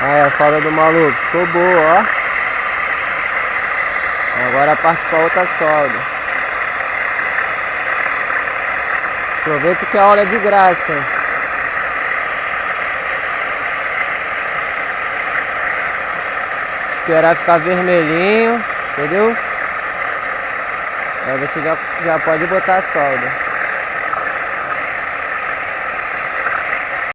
Aí a solda do maluco ficou boa, ó. Agora parte pra outra solda. Aproveita que a aula é de graça. Esperar ficar vermelhinho, entendeu? Aí você já pode botar a solda.